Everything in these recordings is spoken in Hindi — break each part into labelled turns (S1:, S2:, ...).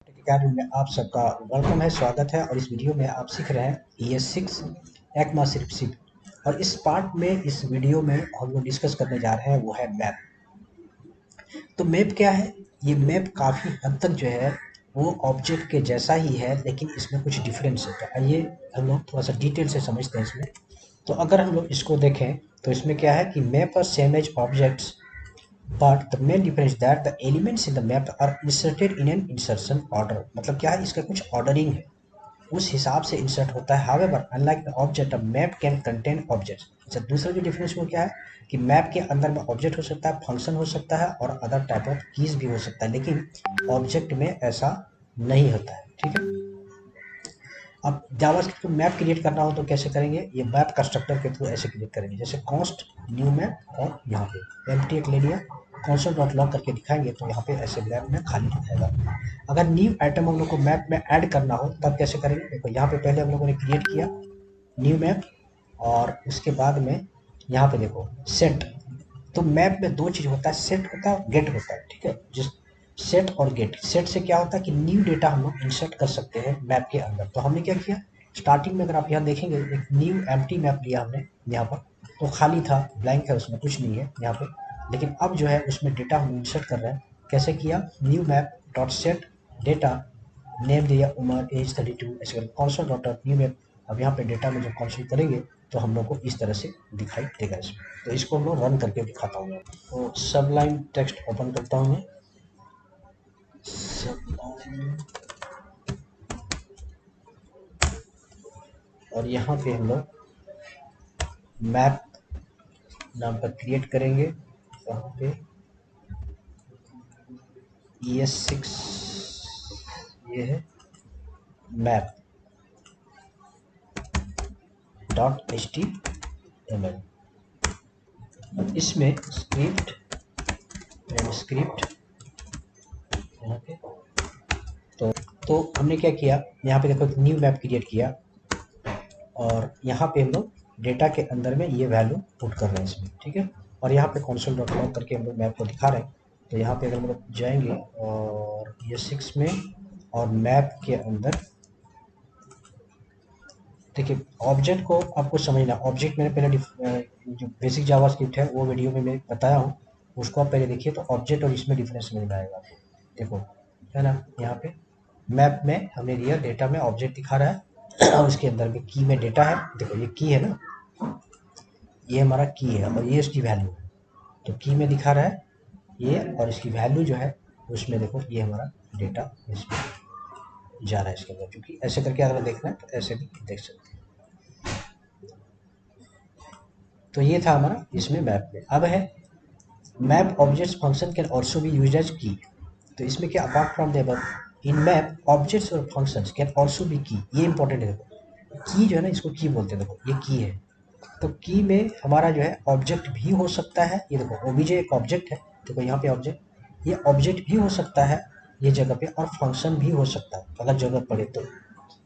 S1: अकेडमी में आप सबका वेलकम है, स्वागत है। और इस वीडियो में आप सीख रहे हैं ES6 ECMAScript। और इस पार्ट में, इस वीडियो में हम लोग डिस्कस करने जा रहे हैं वो है मैप। तो मैप क्या है? ये मैप काफ़ी हद तक जो है वो ऑब्जेक्ट के जैसा ही है, लेकिन इसमें कुछ डिफरेंस है। तो आइए हम लोग थोड़ा सा डिटेल से समझते हैं इसमें। तो अगर हम लोग इसको देखें तो इसमें क्या है कि map are same as objects, but the main difference is that the elements in the map are inserted in an insertion order। मतलब क्या है, इसका कुछ ऑर्डरिंग है, उस हिसाब से इंसर्ट होता है। however unlike the object a map can contain objects। अच्छा, दूसरा जो डिफरेंस वो क्या है कि मैप के अंदर में ऑब्जेक्ट हो सकता है, फंक्शन हो सकता है और अदर टाइप ऑफ कीज भी हो सकता है, लेकिन ऑब्जेक्ट में ऐसा नहीं होता है। ठीक है, अब जावास्क्रिप्ट को मैप क्रिएट करना हो तो कैसे करेंगे? ये मैप कंस्ट्रक्टर के थ्रू ऐसे क्रिएट करेंगे, जैसे कॉन्स्ट न्यू मैप और यहाँ पे एम्प्टी एक ले लिया, कॉन्सोल डॉट लॉग करके दिखाएंगे तो यहाँ पे ऐसे मैप में खाली दिखाएगा। अगर न्यू आइटम हम लोग को मैप में ऐड करना हो तब कैसे करेंगे? देखो यहाँ पे पहले हम लोगों ने क्रिएट किया न्यू मैप, और उसके बाद में यहाँ पे देखो सेट। तो मैप में दो चीज होता है, सेट होता है और गेट होता है। ठीक है, जिस सेट और गेट, सेट से क्या होता है कि न्यू डेटा हम लोग इंसर्ट कर सकते हैं मैप के अंदर। तो हमने क्या किया, स्टार्टिंग में अगर आप यहाँ देखेंगे एक न्यू एम्प्टी मैप लिया हमने यहाँ पर, तो खाली था, ब्लैंक है, उसमें कुछ नहीं है यहाँ पे। लेकिन अब जो है उसमें डेटा हम इंसर्ट कर रहे हैं। कैसे किया? New map dot set data, name दिया उमर एज 32, ऐसे करके कॉन्सोल डॉट न्यू मैप। अब यहाँ पे डेटा में जब कॉन्सोल करेंगे तो हम लोग को इस तरह से दिखाई देगा इसमें। तो इसको हम लोग रन करके दिखाता हूँ मैं। तो सबलाइन टेक्स्ट ओपन करता हूँ मैं, सबलाइन, और यहाँ पे हम लोग मैप नाम पर क्रिएट करेंगे। यहाँ पे ES6 ये है मैप डॉट HTML। इसमें स्क्रिप्ट एंड स्क्रिप्ट यहाँ पे, तो हमने क्या किया, यहाँ पे देखो एक न्यू मैप क्रिएट किया और यहाँ पे हम लोग डेटा के अंदर में ये वैल्यू पुट कर रहे हैं इसमें। ठीक है, और यहाँ पे कंसोल डॉट लॉग करके हम लोग मैप को दिखा रहे हैं। तो यहाँ पे अगर हम लोग जाएंगे और ये 6 में और मैप के अंदर देखिए, ऑब्जेक्ट को आपको समझना। ऑब्जेक्ट मैंने पहले जो बेसिक जावास्क्रिप्ट है वो वीडियो में मैं बताया हूँ, उसको आप पहले देखिए तो ऑब्जेक्ट और इसमें डिफरेंस समझ में आएगा आपको। देखो है ना, यहाँ पे मैप में हमने लिया डेटा में ऑब्जेक्ट दिखा रहा है और उसके अंदर में की में डेटा है। देखो ये की है ना, ये हमारा की है और ये इसकी वैल्यू है। तो की में दिखा रहा है ये, और इसकी वैल्यू जो है उसमें देखो ये हमारा डेटा इसमें जा रहा है इसके अंदर। क्योंकि ऐसे करके अगर देखना है तो ऐसे भी देख सकते हैं। तो ये था हमारा इसमें मैप में। अब है map objects function can also be used as key. तो इसमें क्या, apart from the above in map objects और functions can also be key. ये इंपॉर्टेंट है, देखो की जो है ना, इसको की बोलते हैं। देखो ये की है, तो की में हमारा जो है ऑब्जेक्ट भी हो सकता है। ये देखो ओबीजे एक ऑब्जेक्ट है, देखो यहाँ पे ऑब्जेक्ट, ये ऑब्जेक्ट भी हो सकता है ये जगह पे, और फंक्शन भी हो सकता है अगर जरूरत पड़े तो।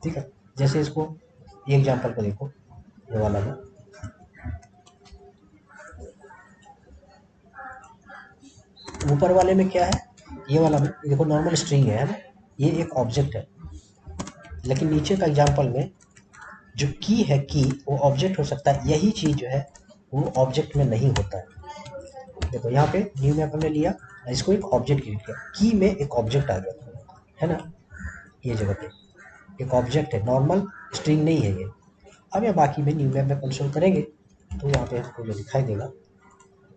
S1: ठीक है, जैसे इसको ये एग्जांपल को देखो, ये वाला में ऊपर वाले में क्या है, ये वाला में देखो नॉर्मल स्ट्रिंग है ना, ये एक ऑब्जेक्ट है। लेकिन नीचे का एग्जांपल में जो की है, की वो ऑब्जेक्ट हो सकता है, यही चीज जो है वो ऑब्जेक्ट में नहीं होता है। देखो यहाँ पे न्यू मैप हमने लिया, इसको एक ऑब्जेक्ट क्रिएट किया, की में एक ऑब्जेक्ट आ गया है ना, ये जगह पे एक ऑब्जेक्ट है, नॉर्मल स्ट्रिंग नहीं है ये। अब या बाकी में न्यू मैप में कंसोल करेंगे तो यहाँ पे आपको जो दिखाई देगा,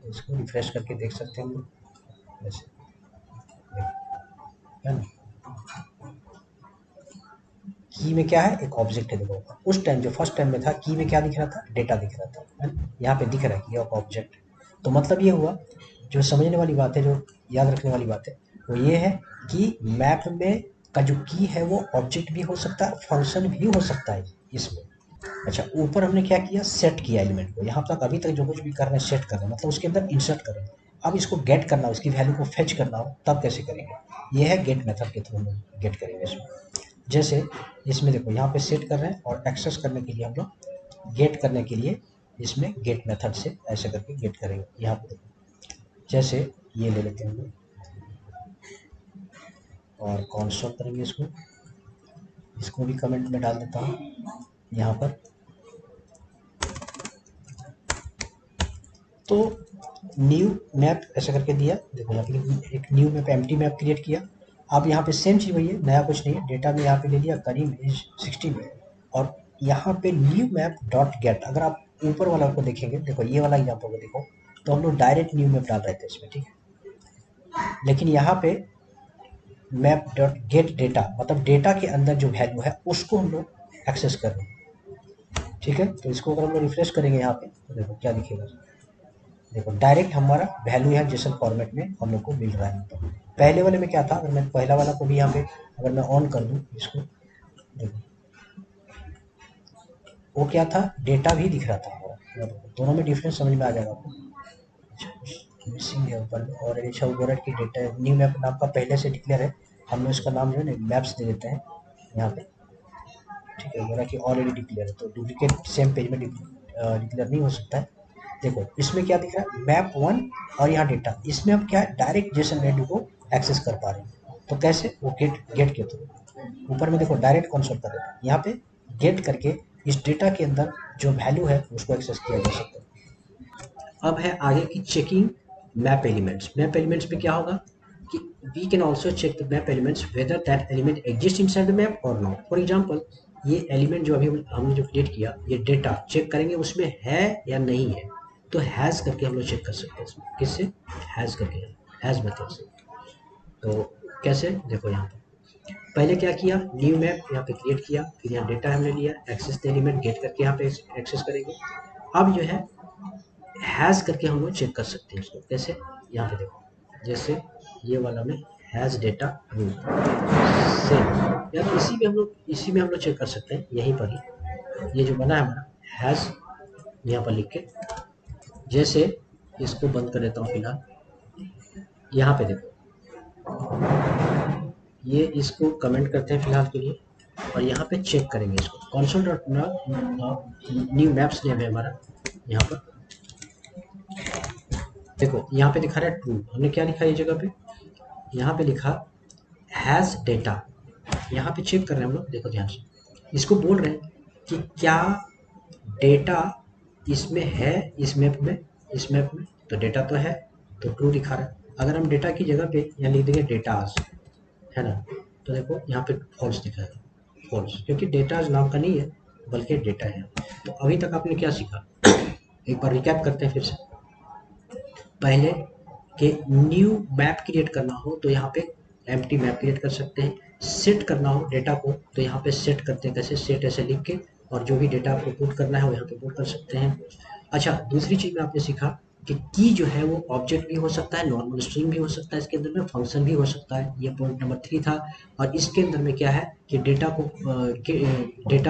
S1: इसको रिफ्रेश करके देख सकते हैं हम लोग ऐसे, है ना। की में क्या है, एक ऑब्जेक्ट है। देखो उस टाइम जो फर्स्ट टाइम में था, की में क्या दिख रहा था, डेटा दिख रहा था, है ना। यहाँ पे दिख रहा है कि ये ऑब्जेक्ट। तो मतलब ये हुआ, जो समझने वाली बात है, जो याद रखने वाली बात है वो ये है कि मैप में का जो की है वो ऑब्जेक्ट भी हो सकता है, फंक्शन भी हो सकता है इसमें। अच्छा, ऊपर हमने क्या किया, सेट किया एलिमेंट को। यहाँ तक अभी तक जो कुछ भी कर रहे हैं सेट कर रहे हैं, मतलब उसके अंदर इंसर्ट कर रहे हैं। अब इसको गेट करना हो, उसकी वैल्यू को फेच करना हो, तब कैसे करेंगे? ये है गेट मेथड के थ्रू हम लोग गेट करेंगे इसमें। जैसे इसमें देखो यहाँ पे सेट कर रहे हैं और एक्सेस करने के लिए हम लोग गेट करने के लिए इसमें गेट मेथड से ऐसे करके गेट करेंगे। यहाँ पे देखो जैसे ये ले लेते हैं हम लोग, और कंसोल करेंगे इसको भी कमेंट में डाल देता हूँ यहाँ पर। तो न्यू मैप ऐसा करके दिया, देखो यहाँ पे एक new map empty map create किया। अब यहाँ पे सेम चीज़ वही है, नया कुछ नहीं है, डेटा में यहाँ पे ले लिया करीम एज 16 में, और यहाँ पे न्यू मैप डॉट गेट। अगर आप ऊपर वाला को देखेंगे, देखो ये वाला एग्जाम्पल को देखो, तो हम लोग डायरेक्ट न्यू मैप डाल रहे थे इसमें, ठीक है। लेकिन यहाँ पे मैप डॉट गेट डेटा, मतलब डेटा के अंदर जो वैल्यू है उसको हम लोग एक्सेस कर रहे हैं, ठीक है। तो इसको अगर हम लोग रिफ्रेश करेंगे यहाँ पे, तो देखो क्या दिखेगा, देखो डायरेक्ट हमारा वैल्यू है जेसन फॉर्मेट में हम लोग को मिल रहा है। तो पहले वाले में क्या था, अगर मैं पहला वाला को भी यहाँ पे अगर मैं ऑन कर दूँ इसको, देखो वो क्या था, डेटा भी दिख रहा था हमारा, दोनों में डिफरेंस समझ में आ जाएगा आपको। मिसिंग है ऊपर में, और अच्छा ऊपर की डेटा न्यू मैप नाम का पहले से डिक्लेयर है, हम लोग इसका नाम जो है ना मैप्स दे देते हैं यहाँ पे, ठीक है। बोला कि ऑलरेडी डिक्लेयर है, तो डुप्लीकेट सेम पेज में डिक्लेयर नहीं हो सकता है। देखो इसमें क्या दिख रहा है, मैप वन, और यहाँ डेटा, इसमें हम क्या है डायरेक्ट जेसन वैल्यू को एक्सेस कर पा रहे हैं। तो कैसे, वो गेट के थ्रू, ऊपर में देखो डायरेक्ट कंसोल कर रहे हैं, यहाँ पे गेट करके इस डेटा के अंदर जो वैल्यू है उसको एक्सेस किया जा सकता है। अब है आगे की checking map elements. Map elements में क्या होगा कि we can also check the map elements whether that element exist inside the map और नॉट। फॉर एग्जांपल ये एलिमेंट जो अभी हमने जो क्रिएट किया, ये डेटा चेक करेंगे उसमें है या नहीं है, तो हैज़ करके हम लोग चेक कर सकते हैं इसमें, किससे, हैज़ करके, हैज़ मेथड से। तो कैसे, देखो यहाँ पे पहले क्या किया, न्यू मैप यहाँ पे क्रिएट किया, फिर यहाँ डेटा हमने लिया, एक्सेस द एलिमेंट गेट करके यहाँ पे एक्सेस करेंगे। अब जो है हैज़ करके हम लोग चेक कर सकते हैं इसको, कैसे, यहाँ पे देखो, जैसे ये वाला में हैज़ डेटा रूल से, या तो इसी में हम लोग चेक कर सकते हैं, यहीं पर ही ये जो बना है हमारा हैज़, यहाँ पर लिख के, जैसे इसको बंद कर देता हूँ फिलहाल। यहाँ पे देखो ये इसको कमेंट करते हैं फिलहाल के लिए, और यहाँ पे चेक करेंगे इसको, console dot new maps name है हमारा। यहाँ पर देखो यहाँ पे दिखा रहा है ट्रू, हमने क्या लिखा है ये जगह पे, यहाँ पे लिखा हैज़ डेटा, यहाँ पे चेक कर रहे हैं हम लोग, देखो ध्यान से, इसको बोल रहे हैं कि क्या डेटा इसमें है, इस मैप में तो डेटा तो है, तो ट्रू दिखा रहा है। अगर हम डेटा की जगह पे यहाँ लिख देंगे डेटाज, है ना, तो देखो यहाँ पे फॉल्स दिखाएगा, फॉल्स, क्योंकि डेटाज नाम का नहीं है बल्कि डेटा है। तो अभी तक आपने क्या सीखा, एक बार रिकैप करते हैं फिर से। पहले कि न्यू मैप क्रिएट करना हो तो यहाँ पे एम्प्टी मैप क्रिएट कर सकते हैं, सेट करना हो डेटा को तो यहाँ पे सेट करते हैं, कैसे, सेट ऐसे लिख के, और जो भी डेटा आपको पुट करना है वो यहाँ पे पुट कर सकते हैं। अच्छा, दूसरी चीज़ में आपने सीखा कि की जो है वो ऑब्जेक्ट भी हो सकता है, नॉर्मल स्ट्रिंग भी हो सकता है, इसके अंदर में फंक्शन भी हो सकता है, ये पॉइंट नंबर 3 था। और इसके अंदर में क्या है कि डेटा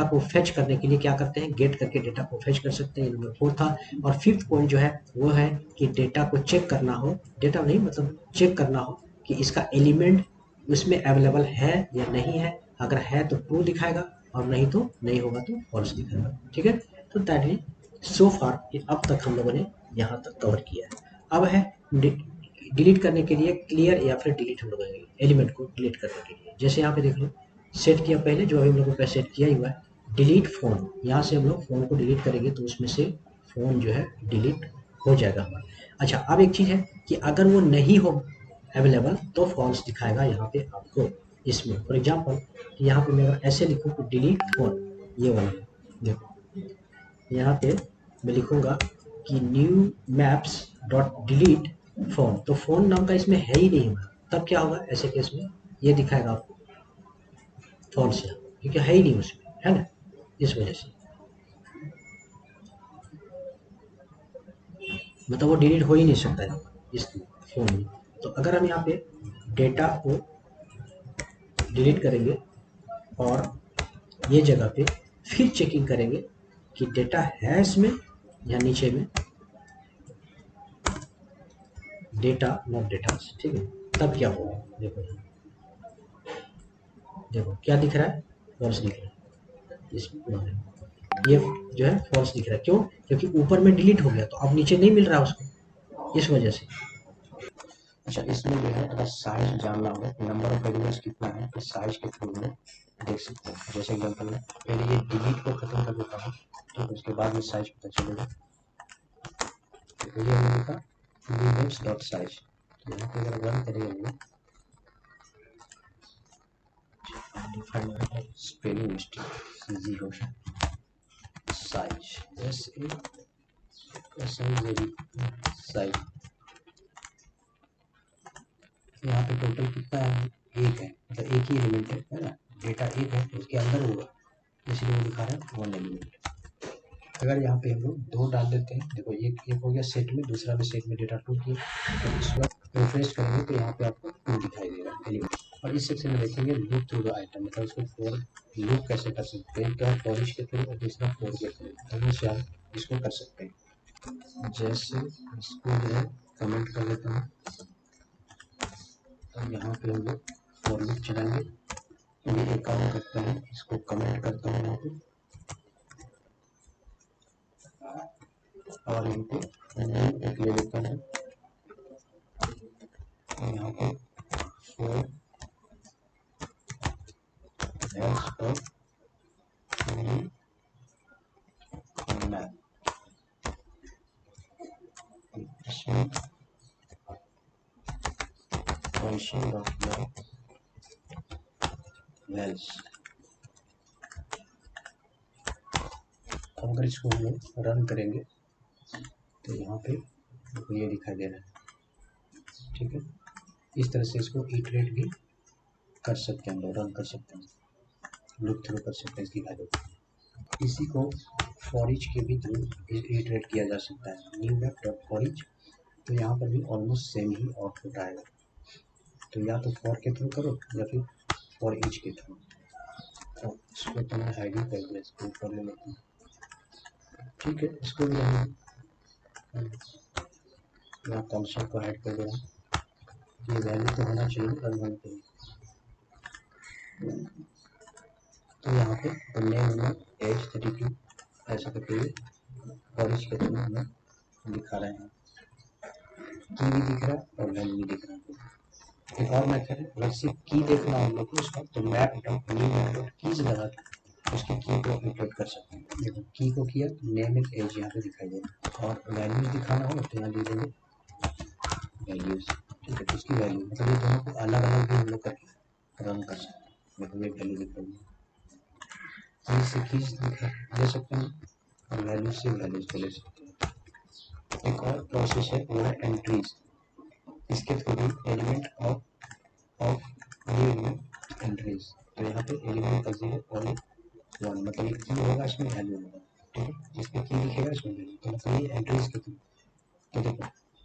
S1: को फेच करने के लिए क्या करते हैं, गेट करके डेटा को फेच कर सकते हैं, ये नंबर 4 था। और फिफ्थ पॉइंट जो है वो है कि डेटा को चेक करना हो, डेटा नहीं मतलब चेक करना हो कि इसका एलिमेंट उसमें अवेलेबल है या नहीं है, अगर है तो ट्रू दिखाएगा, और नहीं तो नहीं होगा तो फॉल्स दिखाएगा, ठीक है। तो दैट इज सो फार, अब तक हम लोगों ने यहाँ तक कवर किया है। अब है डिलीट करने के लिए क्लियर या फिर डिलीट, हम लोग एलिमेंट को डिलीट करने के लिए, जैसे यहाँ पे देख लो सेट किया पहले, जो अभी हम लोगों का सेट किया हुआ है डिलीट फोन, यहाँ से हम लोग फोन को डिलीट करेंगे तो उसमें से फोन जो है डिलीट हो जाएगा हमारा। अच्छा, अब एक चीज़ है कि अगर वो नहीं हो अवेलेबल तो फॉल्स दिखाएगा यहाँ पे आपको इसमें। फॉर एग्जांपल यहाँ पे मैं अगर ऐसे लिखूँ कि डिलीट फोन, ये वाला देखो यहाँ पे मैं लिखूँगा कि new maps dot delete phone, तो फोन नाम का इसमें है ही नहीं हमारा, तब क्या होगा ऐसे केस में, ये दिखाएगा आपको फॉल्स है, क्योंकि है ही नहीं उसमें, है ना, इस वजह से मतलब वो डिलीट हो ही नहीं सकता है इस फोन में। तो अगर हम यहाँ पे डेटा को डिलीट करेंगे और ये जगह पे फिर चेकिंग करेंगे कि डेटा है इसमें या नीचे में डेटा नॉट डेटा, ठीक है, तब क्या होगा, देखो देखो क्या दिख रहा है, फॉल्स दिख रहा है इस वाले में, ये जो है फॉल्स दिख रहा है, क्यों, क्योंकि ऊपर में डिलीट हो गया तो अब नीचे नहीं मिल रहा उसको, इस वजह से। अच्छा, इसमें जो है अगर साइज जानना हो, नंबर ऑफ एलिमेंट्स कितना है, तो साइज के थ्रू में देख सकते हैं। जैसे एग्जाम्पल में पहले ये डिलीट को खत्म कर देता हूँ, तो उसके बाद में साइज पता चलेगा। तो ये हमने लिखा एलिमेंट्स डॉट साइज, तो यहाँ पे अगर रन करेंगे स्पेलिंग मिस्टेक 0 साइज साइज। यहाँ पे टोटल कितना है, एक है, मतलब एक ही एलिमेंट है ना, डेटा एक है, उसके अंदर होगा, इसलिए वो दिखा रहा है 1 एलिमेंट। अगर यहाँ पे हम लोग 2 डाल देते हैं, देखो एक हो गया सेट में, दूसरा भी सेट में डेटा 2 की, तो इसको रिफ्रेश करेंगे तो यहाँ पे आपको 2 दिखाई देगा एलिमेंट। और इस सेक्शन में देखेंगे लूप थ्रू द आइटम, मतलब उसको फॉर लूप कैसे कर सकते हैं, क्या फॉर ईच के थ्रू और दूसरा फॉर के थ्रू, दोनों से आप इसको कर सकते हैं। जैसे इसको जो है कमेंट कर लेता हूँ, तो यहाँ पे हम लोग फॉर लूप चलाएंगे। ये एक काम करता है, इसको कमेंट करता हूँ यहाँ पे, और यहाँ पे एक ले लेता हूँ, यहाँ पे फॉर एल्स और मैथ, इसमें फंक्शन ऑफ मैथ वेल्स। अगर इसको हम लोग रन करेंगे तो यहाँ पे ये दिखाई दे रहा है, ठीक है। इस तरह से इसको इटरेट भी कर सकते हैं, हम लोग रन कर सकते हैं, लूप थ्रू कर सकते हैं इसकी वैल्यू। इसी को फॉर ईच के भी थ्रू इटरेट किया जा सकता है, new web dot for each, तो यहाँ पर भी ऑलमोस्ट सेम ही आउटपुट आएगा। तो या तो फॉर के थ्रू करो या फिर फॉर ईच के थ्रू। तो इसको तो मैं हाइड कर दिया, इसको कर लेता हूँ, ठीक है। इसको भी हम यहाँ कॉन्स्टेंट को हाइड कर दे रहा हूँ, ये वैल्यू तो होना चाहिए रन होने के लिए। तो यहाँ पे नेम में एज 32 ऐसा करके फॉर ईच के थ्रू हमें दिखा रहे हैं, की भी दिख रहा है और वैल्यू भी दिख रहा है। एक और मेथड है, अगर सिर्फ की देखना है हम लोग को उसका, तो map dot new map dot keys लगा के उसकी की को इंक्लूड कर सकते हैं। देखो की को किया, नेम एंड एज यहाँ पे दिखाई दे रहा है, और वैल्यूज दिखाना हो तो यहाँ दे देंगे वैल्यूज, ठीक है। तो इसकी वैल्यू मतलब ये दोनों को अलग अलग भी हम लोग करके रन कर सकते हैं। देखो ये वैल्यू दिख रही है, की से कीज ले सकते हैं और वैल्यू से वैल्यूज को ले सकते हैं। एक और प्रोसेस है वो है एंट्रीज, इसके थ्रू भी element of new element entries. तो यहाँ पे एलिमेंट का 0 और 1, मतलब एक की होगा इसमें वैल्यू होगा, ठीक है। जिसमें की दिखेगा इसमें वैल्यू, तो मतलब ये एंट्रीज के थ्रू। तो देखो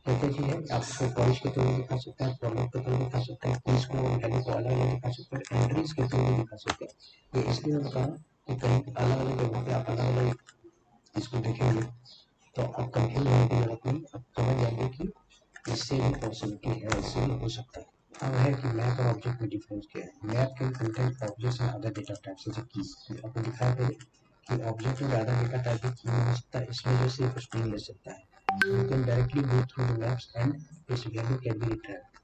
S1: क्या क्या चीज़ है, आपको फॉर के थ्रू दिखा सकते हैं, फॉर लूप के थ्रू दिखा सकते हैं, कीज को वैल्यू को अलग अलग दिखा सकते हैं, एंट्रीज के थ्रू भी दिखा सकते हैं। ये इसलिए मैं बता रहा हूँ कि कहीं अलग अलग जगहों पे आप अलग अलग इसको देखेंगे तो आप कंफ्यूज होने की जरूरत नहीं, आप समझ जाएंगे कि इससे भी पॉसिबिलिटी है, इससे भी हो सकता है। अब है कि मैप और ऑब्जेक्ट में डिफरेंस क्या है। Map can contain objects and other data types जैसे कीज, आपको दिखाया पहले कि ऑब्जेक्ट में ज़्यादा डेटा टाइप की हो सकता है, इसमें जो सिर्फ स्ट्रिंग ले सकता है। You can directly go through the maps and its value can be retrieved.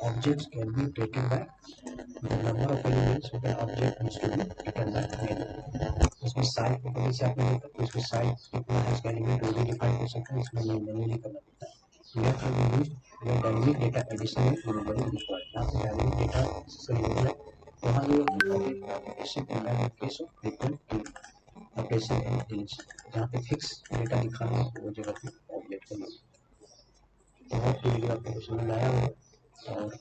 S1: Objects can be taken back the number of elements of the object needs to be returned back again. इसमें साइज को पहले से आपने देखा, तो इसमें साइज कितना है इसका एलिमेंट वो भी डिफाइन कर सकते हैं, इसमें मैन्युअली करना पड़ता है। Map can be used when dynamic data addition is required. यहाँ पे dynamic data से रिलेटेड है, वहाँ जो application and map application frequent operation and deletion, जहाँ पे फिक्स डेटा दिखाना है वो जगह पे ऑब्जेक्ट का यूज। तो होप वीडियो आपको समझ आया होगा, और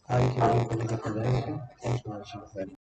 S1: आगे की वीडियो को भी देखते रहेंगे। Thanks for watching.